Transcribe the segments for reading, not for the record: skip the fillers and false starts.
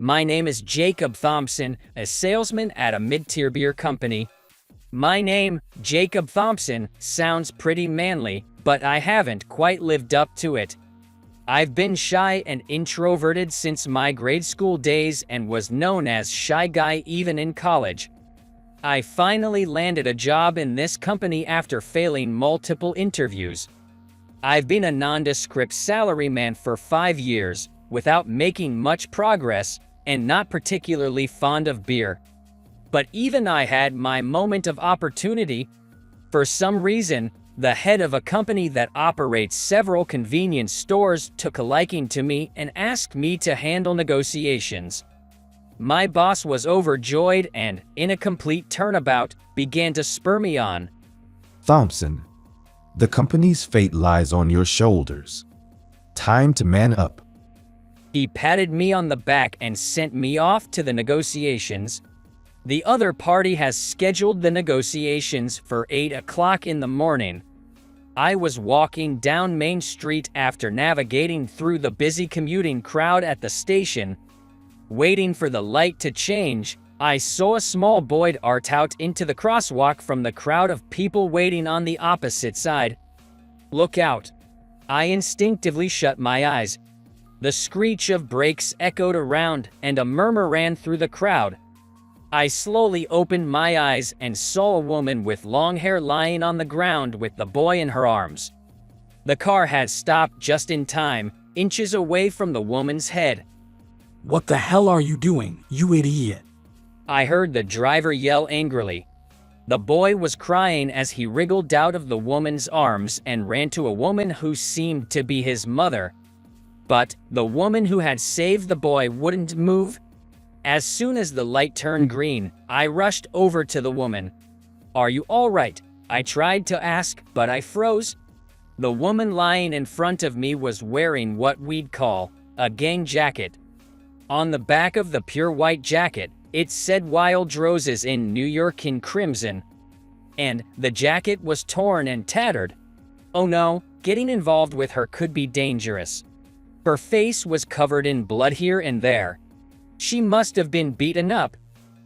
My name is Jacob Thompson, a salesman at a mid-tier beer company. My name, Jacob Thompson, sounds pretty manly, but I haven't quite lived up to it. I've been shy and introverted since my grade school days and was known as shy guy even in college. I finally landed a job in this company after failing multiple interviews. I've been a nondescript salaryman for 5 years, without making much progress, and not particularly fond of beer. But even I had my moment of opportunity. For some reason, the head of a company that operates several convenience stores took a liking to me and asked me to handle negotiations. My boss was overjoyed and, in a complete turnabout, began to spur me on. Thompson, the company's fate lies on your shoulders. Time to man up. He patted me on the back and sent me off to the negotiations. The other party has scheduled the negotiations for 8 o'clock in the morning. I was walking down Main Street after navigating through the busy commuting crowd at the station. Waiting for the light to change, I saw a small boy dart out into the crosswalk from the crowd of people waiting on the opposite side. Look out! I instinctively shut my eyes. The screech of brakes echoed around, and a murmur ran through the crowd. I slowly opened my eyes and saw a woman with long hair lying on the ground with the boy in her arms. The car had stopped just in time, inches away from the woman's head. "What the hell are you doing, you idiot?" I heard the driver yell angrily. The boy was crying as he wriggled out of the woman's arms and ran to a woman who seemed to be his mother. But the woman who had saved the boy wouldn't move. As soon as the light turned green, I rushed over to the woman. "Are you all right?" I tried to ask, but I froze. The woman lying in front of me was wearing what we'd call a gang jacket. On the back of the pure white jacket, it said Wild Roses in New York in crimson. And the jacket was torn and tattered. Oh no, getting involved with her could be dangerous. Her face was covered in blood here and there. She must have been beaten up.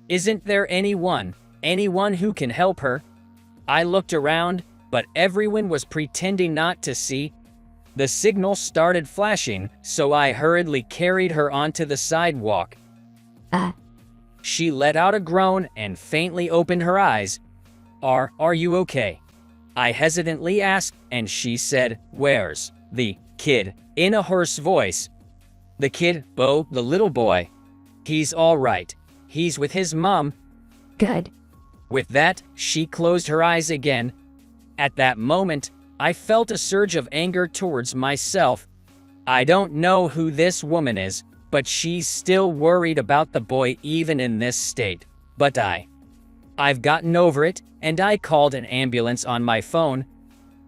Isn't there anyone who can help her? I looked around, but everyone was pretending not to see. The signal started flashing, so I hurriedly carried her onto the sidewalk. She let out a groan and faintly opened her eyes. Are you okay?" I hesitantly asked, and she said, "Where's the kid?" in a hoarse voice. "The kid, Bo, the little boy. He's all right. He's with his mom." Good. With that, she closed her eyes again. At that moment, I felt a surge of anger towards myself. I don't know who this woman is, but she's still worried about the boy even in this state. But I've gotten over it, and I called an ambulance on my phone.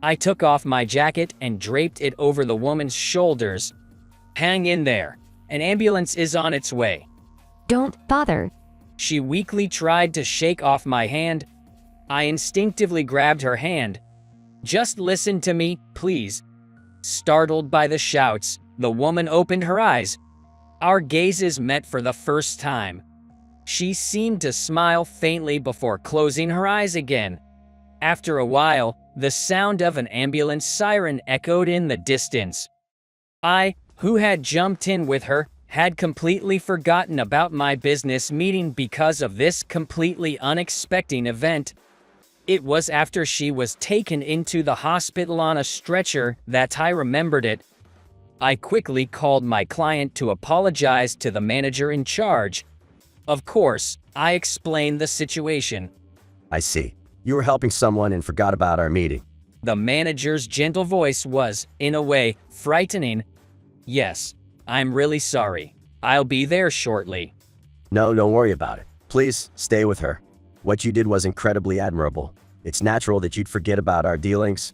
I took off my jacket and draped it over the woman's shoulders. "Hang in there. An ambulance is on its way." Don't bother. She weakly tried to shake off my hand. I instinctively grabbed her hand. "Just listen to me, please." Startled by the shouts, the woman opened her eyes. Our gazes met for the first time. She seemed to smile faintly before closing her eyes again. After a while, the sound of an ambulance siren echoed in the distance. I, who had jumped in with her, had completely forgotten about my business meeting because of this completely unexpected event. It was after she was taken into the hospital on a stretcher that I remembered it. I quickly called my client to apologize to the manager in charge. Of course, I explained the situation. "I see. You were helping someone and forgot about our meeting." The manager's gentle voice was, in a way, frightening. "Yes, I'm really sorry. I'll be there shortly." "No, don't worry about it. Please, stay with her. What you did was incredibly admirable. It's natural that you'd forget about our dealings."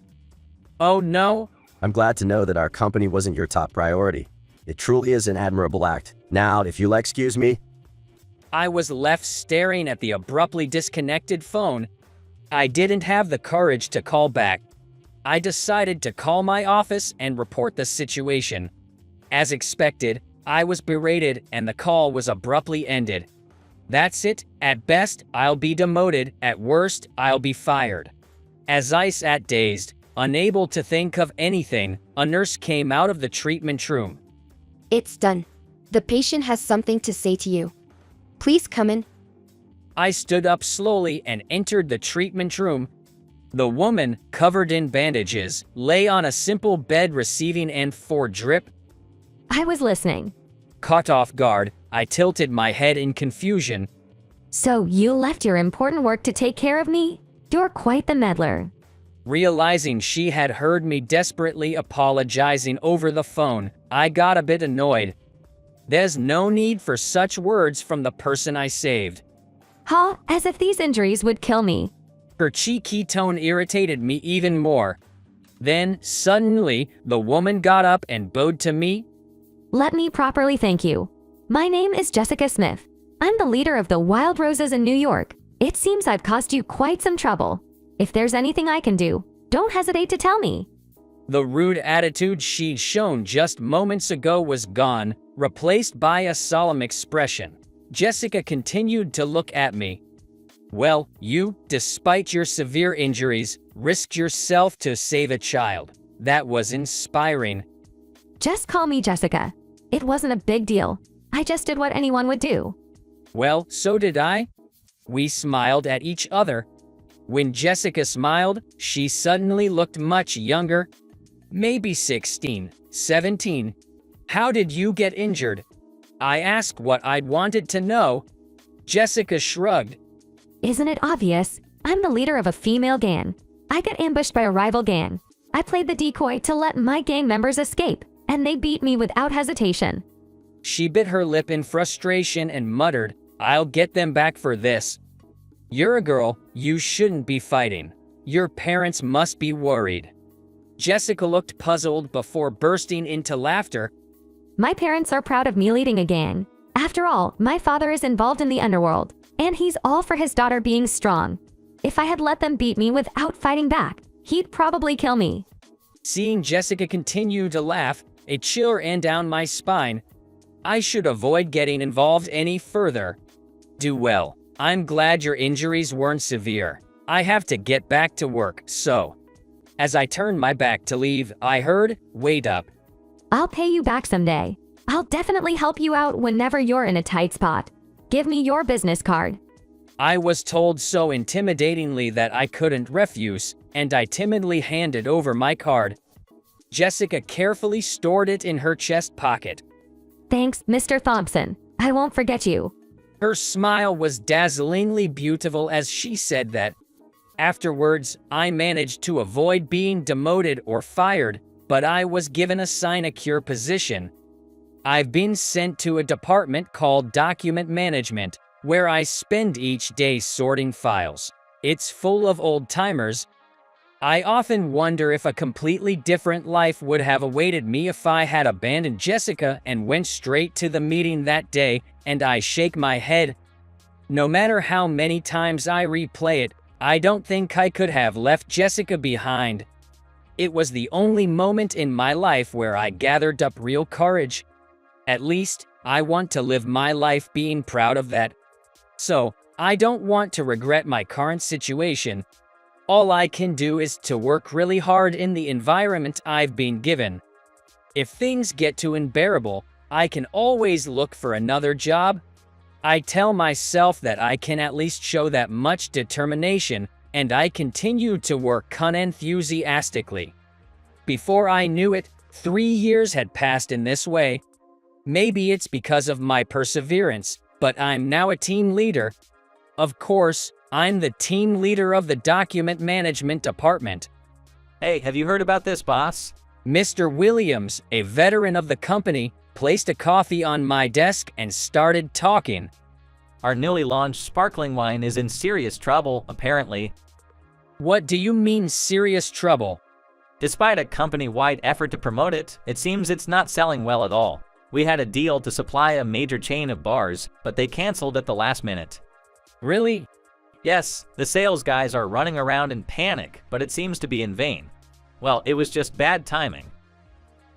"Oh no." "I'm glad to know that our company wasn't your top priority. It truly is an admirable act. Now, if you'll excuse me." I was left staring at the abruptly disconnected phone. I didn't have the courage to call back. I decided to call my office and report the situation. As expected, I was berated and the call was abruptly ended. That's it. At best, I'll be demoted. At worst, I'll be fired. As I sat dazed, unable to think of anything, a nurse came out of the treatment room. It's done. The patient has something to say to you. Please come in. I stood up slowly and entered the treatment room. The woman, covered in bandages, lay on a simple bed receiving an 4 drip. I was listening. Caught off guard, I tilted my head in confusion. So you left your important work to take care of me? You're quite the meddler. Realizing she had heard me desperately apologizing over the phone, I got a bit annoyed. There's no need for such words from the person I saved. Huh? As if these injuries would kill me. Her cheeky tone irritated me even more. Then, suddenly, the woman got up and bowed to me. Let me properly thank you. My name is Jessica Smith. I'm the leader of the Wild Roses in New York. It seems I've caused you quite some trouble. If there's anything I can do, don't hesitate to tell me. The rude attitude she'd shown just moments ago was gone, replaced by a solemn expression. Jessica continued to look at me. Well, you, despite your severe injuries, risked yourself to save a child. That was inspiring. Just call me Jessica. It wasn't a big deal. I just did what anyone would do. Well, so did I. We smiled at each other. When Jessica smiled, she suddenly looked much younger. Maybe 16, 17. How did you get injured? I asked what I'd wanted to know. Jessica shrugged. Isn't it obvious? I'm the leader of a female gang. I got ambushed by a rival gang. I played the decoy to let my gang members escape, and they beat me without hesitation. She bit her lip in frustration and muttered, I'll get them back for this. You're a girl, you shouldn't be fighting. Your parents must be worried. Jessica looked puzzled before bursting into laughter. My parents are proud of me leading a gang. After all, my father is involved in the underworld, and he's all for his daughter being strong. If I had let them beat me without fighting back, he'd probably kill me. Seeing Jessica continue to laugh, a chill ran down my spine. I should avoid getting involved any further. Do well. I'm glad your injuries weren't severe. I have to get back to work, so. As I turned my back to leave, I heard, wait up. I'll pay you back someday. I'll definitely help you out whenever you're in a tight spot. Give me your business card. I was told so intimidatingly that I couldn't refuse, and I timidly handed over my card. Jessica carefully stored it in her chest pocket. Thanks, Mr. Thompson. I won't forget you. Her smile was dazzlingly beautiful as she said that. Afterwards, I managed to avoid being demoted or fired, but I was given a sinecure position. I've been sent to a department called Document Management, where I spend each day sorting files. It's full of old-timers. I often wonder if a completely different life would have awaited me if I had abandoned Jessica and went straight to the meeting that day, and I shake my head. No matter how many times I replay it, I don't think I could have left Jessica behind. It was the only moment in my life where I gathered up real courage. At least, I want to live my life being proud of that. So, I don't want to regret my current situation. All I can do is to work really hard in the environment I've been given. If things get too unbearable, I can always look for another job. I tell myself that I can at least show that much determination, and I continue to work unenthusiastically. Before I knew it, 3 years had passed in this way. Maybe it's because of my perseverance, but I'm now a team leader. Of course, I'm the team leader of the Document Management Department. Hey, have you heard about this, boss? Mr. Williams, a veteran of the company, placed a coffee on my desk and started talking. Our newly launched sparkling wine is in serious trouble, apparently. What do you mean serious trouble? Despite a company-wide effort to promote it, it seems it's not selling well at all. We had a deal to supply a major chain of bars, but they canceled at the last minute. Really? Yes, the sales guys are running around in panic, but it seems to be in vain. Well, it was just bad timing.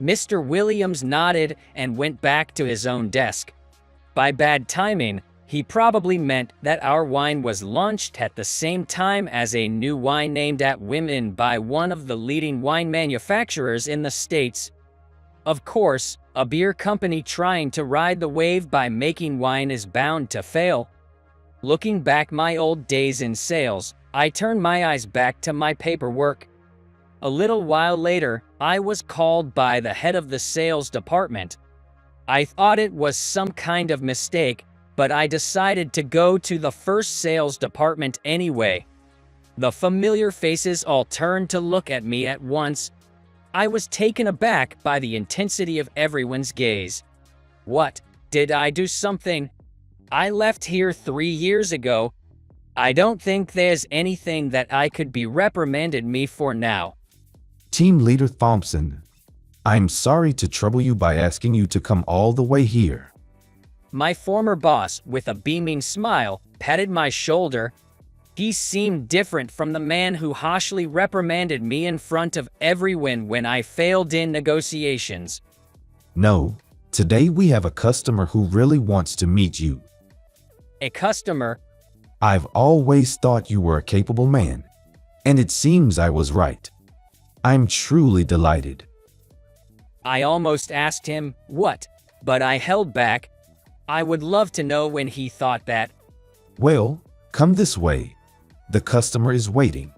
Mr. Williams nodded and went back to his own desk. By bad timing, he probably meant that our wine was launched at the same time as a new wine named at Women by one of the leading wine manufacturers in the States. Of course, a beer company trying to ride the wave by making wine is bound to fail. Looking back my old days in sales, I turned my eyes back to my paperwork. A little while later, I was called by the head of the sales department. I thought it was some kind of mistake, but I decided to go to the first sales department anyway. The familiar faces all turned to look at me at once. I was taken aback by the intensity of everyone's gaze. What? Did I do something? I left here 3 years ago. I don't think there's anything that I could be reprimanded me for now. Team Leader Thompson, I'm sorry to trouble you by asking you to come all the way here. My former boss, with a beaming smile, patted my shoulder. He seemed different from the man who harshly reprimanded me in front of everyone when I failed in negotiations. No, today we have a customer who really wants to meet you. A customer? I've always thought you were a capable man, and it seems I was right. I'm truly delighted. I almost asked him what, but I held back. I would love to know when he thought that. Well, come this way. The customer is waiting.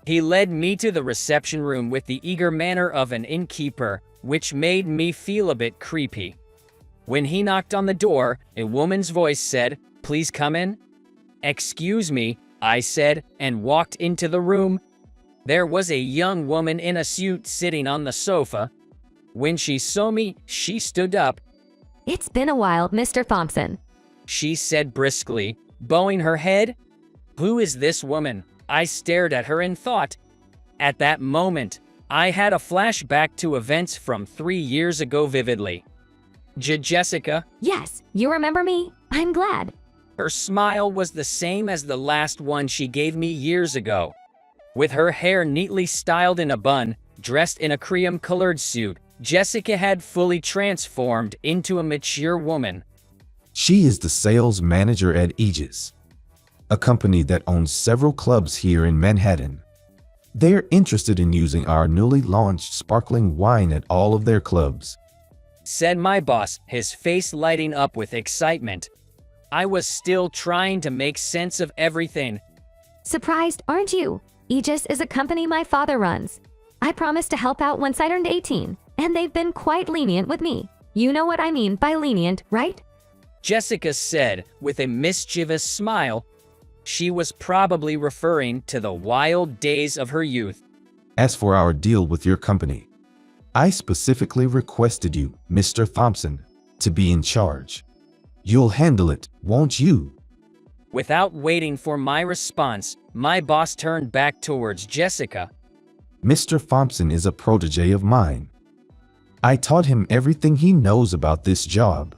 He led me to the reception room with the eager manner of an innkeeper, which made me feel a bit creepy. When he knocked on the door, a woman's voice said, "Please come in." "Excuse me," I said, and walked into the room. There was a young woman in a suit sitting on the sofa. When she saw me, she stood up. It's been a while, Mr. Thompson. She said briskly, bowing her head. Who is this woman? I stared at her in thought. At that moment, I had a flashback to events from 3 years ago vividly. Jessica? Yes, you remember me? I'm glad. Her smile was the same as the last one she gave me years ago. With her hair neatly styled in a bun, dressed in a cream-colored suit, Jessica had fully transformed into a mature woman. She is the sales manager at Aegis, a company that owns several clubs here in Manhattan. They're interested in using our newly launched sparkling wine at all of their clubs, said my boss, his face lighting up with excitement. I was still trying to make sense of everything. Surprised, aren't you? Aegis is a company my father runs. I promised to help out once I turned 18, and they've been quite lenient with me. You know what I mean by lenient, right? Jessica said with a mischievous smile. She was probably referring to the wild days of her youth. As for our deal with your company, I specifically requested you, Mr. Thompson, to be in charge. You'll handle it, won't you? Without waiting for my response, my boss turned back towards Jessica. Mr. Thompson is a protege of mine. I taught him everything he knows about this job.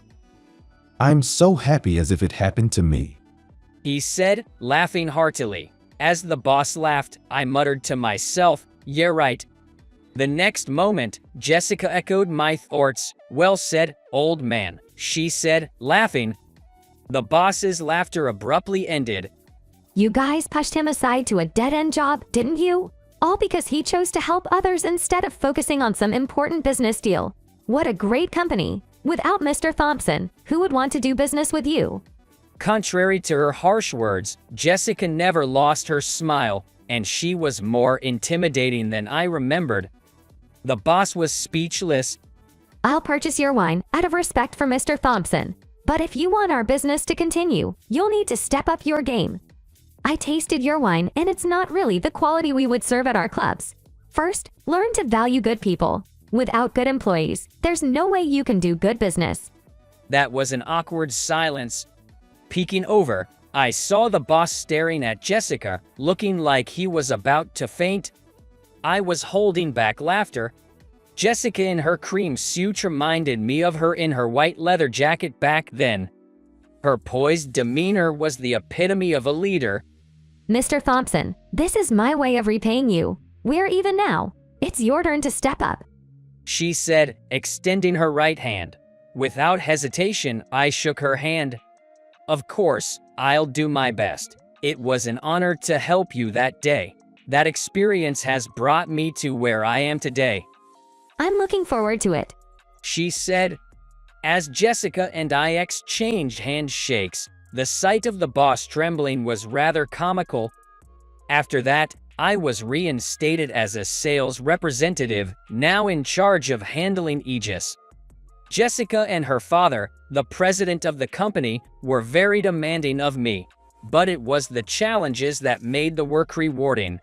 I'm so happy as if it happened to me, he said, laughing heartily. As the boss laughed, I muttered to myself, "Yeah, right." The next moment, Jessica echoed my thoughts. "Well said, old man," she said, laughing. The boss's laughter abruptly ended. You guys pushed him aside to a dead-end job, didn't you? All because he chose to help others instead of focusing on some important business deal. What a great company. Without Mr. Thompson, who would want to do business with you? Contrary to her harsh words, Jessica never lost her smile, and she was more intimidating than I remembered. The boss was speechless. I'll purchase your wine out of respect for Mr. Thompson. But if you want our business to continue, you'll need to step up your game. I tasted your wine, and it's not really the quality we would serve at our clubs. First, learn to value good people. Without good employees, there's no way you can do good business. That was an awkward silence. Peeking over, I saw the boss staring at Jessica, looking like he was about to faint. I was holding back laughter. Jessica in her cream suit reminded me of her in her white leather jacket back then. Her poised demeanor was the epitome of a leader. Mr. Thompson, this is my way of repaying you. We're even now. It's your turn to step up. she said, extending her right hand. Without hesitation, I shook her hand. Of course, I'll do my best. It was an honor to help you that day. That experience has brought me to where I am today, I'm looking forward to it. she said. As Jessica and I exchanged handshakes, the sight of the boss trembling was rather comical. After that, I was reinstated as a sales representative, now in charge of handling Aegis. Jessica and her father, the president of the company, were very demanding of me, but it was the challenges that made the work rewarding.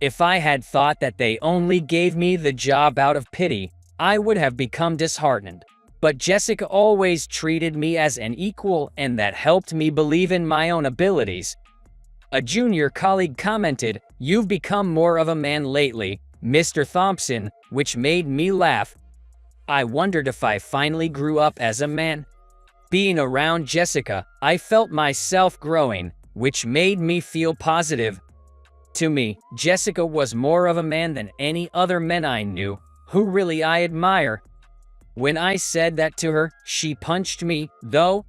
If I had thought that they only gave me the job out of pity, I would have become disheartened. But Jessica always treated me as an equal, and that helped me believe in my own abilities. A junior colleague commented, "You've become more of a man lately, Mr. Thompson," which made me laugh. I wondered if I finally grew up as a man. Being around Jessica, I felt myself growing, which made me feel positive. To me, Jessica was more of a man than any other men I knew, who really I admire. When I said that to her, she punched me, though.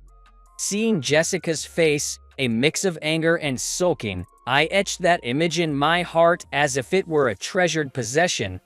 Seeing Jessica's face, a mix of anger and sulking, I etched that image in my heart as if it were a treasured possession.